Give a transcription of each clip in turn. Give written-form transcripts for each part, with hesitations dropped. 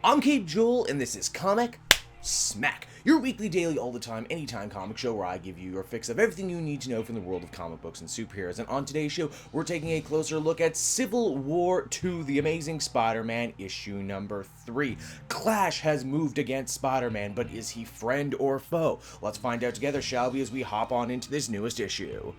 I'm Cape Joel, and this is Comic Smack, your weekly, daily, all the time, anytime comic show where I give you your fix of everything you need to know from the world of comic books and superheroes. And on today's show, we're taking a closer look at Civil War II, The Amazing Spider-Man, issue number 3. Clash has moved against Spider-Man, but is he friend or foe? Let's find out together, shall we, as we hop on into this newest issue.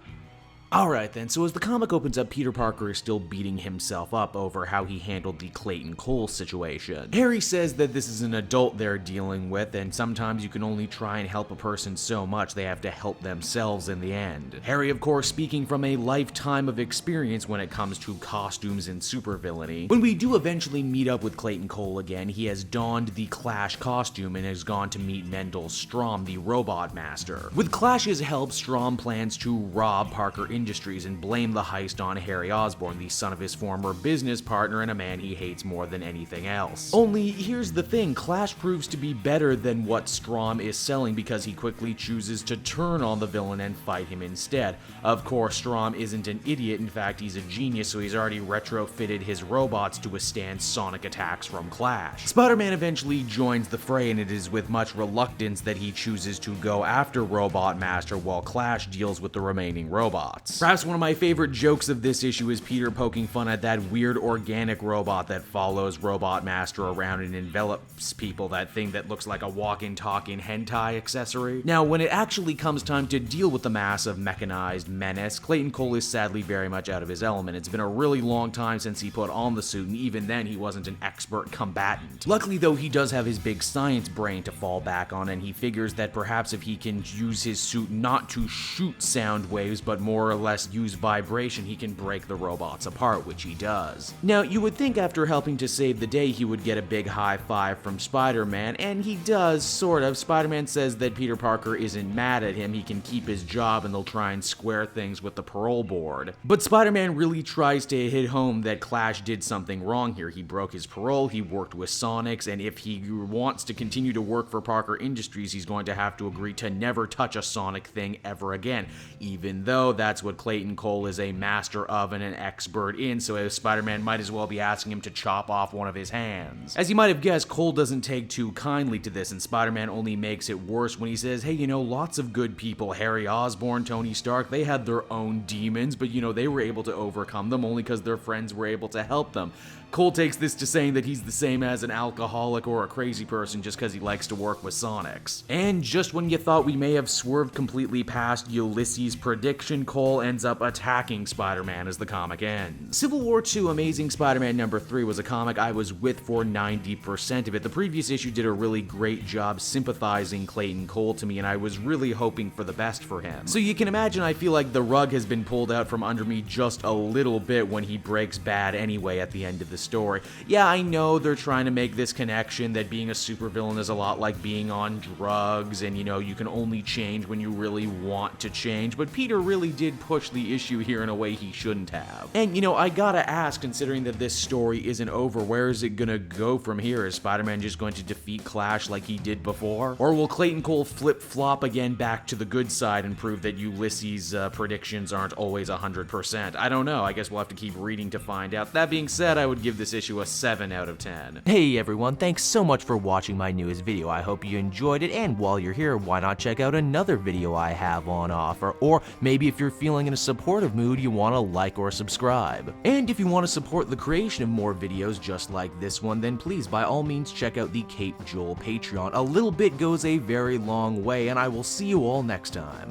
Alright then, so as the comic opens up, Peter Parker is still beating himself up over how he handled the Clayton Cole situation. Harry says that this is an adult they're dealing with, and sometimes you can only try and help a person so much they have to help themselves in the end. Harry, of course, speaking from a lifetime of experience when it comes to costumes and supervillainy. When we do eventually meet up with Clayton Cole again, he has donned the Clash costume and has gone to meet Mendel Stromm, the Robot Master. With Clash's help, Stromm plans to rob Parker Industries and blame the heist on Harry Osborn, the son of his former business partner and a man he hates more than anything else. Only, here's the thing, Clash proves to be better than what Stromm is selling because he quickly chooses to turn on the villain and fight him instead. Of course, Stromm isn't an idiot, in fact he's a genius, so he's already retrofitted his robots to withstand sonic attacks from Clash. Spider-Man eventually joins the fray, and it is with much reluctance that he chooses to go after Robot Master while Clash deals with the remaining robots. Perhaps one of my favorite jokes of this issue is Peter poking fun at that weird organic robot that follows Robot Master around and envelops people, that thing that looks like a walking, talking hentai accessory. Now, when it actually comes time to deal with the massive mechanized menace, Clayton Cole is sadly very much out of his element. It's been a really long time since he put on the suit, and even then he wasn't an expert combatant. Luckily though, he does have his big science brain to fall back on, and he figures that perhaps if he can use his suit not to shoot sound waves, but more or less use vibration, he can break the robots apart, which he does. Now, you would think after helping to save the day he would get a big high five from Spider-Man, and he does, sort of. Spider-Man says that Peter Parker isn't mad at him, he can keep his job and they'll try and square things with the parole board. But Spider-Man really tries to hit home that Clash did something wrong here. He broke his parole, he worked with Sonics, and if he wants to continue to work for Parker Industries, he's going to have to agree to never touch a Sonic thing ever again, even though that's what Clayton Cole is a master of and an expert in, so Spider-Man might as well be asking him to chop off one of his hands. As you might have guessed, Cole doesn't take too kindly to this, and Spider-Man only makes it worse when he says, hey, you know, lots of good people, Harry Osborn, Tony Stark, they had their own demons, but you know, they were able to overcome them only because their friends were able to help them. Cole takes this to saying that he's the same as an alcoholic or a crazy person just because he likes to work with Sonics. And just when you thought we may have swerved completely past Ulysses' prediction, Cole ends up attacking Spider-Man as the comic ends. Civil War II Amazing Spider-Man number 3 was a comic I was with for 90% of it. The previous issue did a really great job sympathizing Clayton Cole to me, and I was really hoping for the best for him. So you can imagine I feel like the rug has been pulled out from under me just a little bit when he breaks bad anyway at the end of the story. Yeah, I know they're trying to make this connection that being a supervillain is a lot like being on drugs, and you know, you can only change when you really want to change, but Peter really did push the issue here in a way he shouldn't have. And you know, I gotta ask, considering that this story isn't over, where is it gonna go from here? Is Spider-Man just going to defeat Clash like he did before? Or will Clayton Cole flip-flop again back to the good side and prove that Ulysses' predictions aren't always 100%? I don't know, I guess we'll have to keep reading to find out. That being said, I would give this issue a 7 out of 10. Hey everyone, thanks so much for watching my newest video. I hope you enjoyed it, and while you're here, why not check out another video I have on offer? Or maybe if you're feeling in a supportive mood, you want to like or subscribe. And if you want to support the creation of more videos just like this one, then please by all means check out the Cape Joel Patreon. A little bit goes a very long way, and I will see you all next time.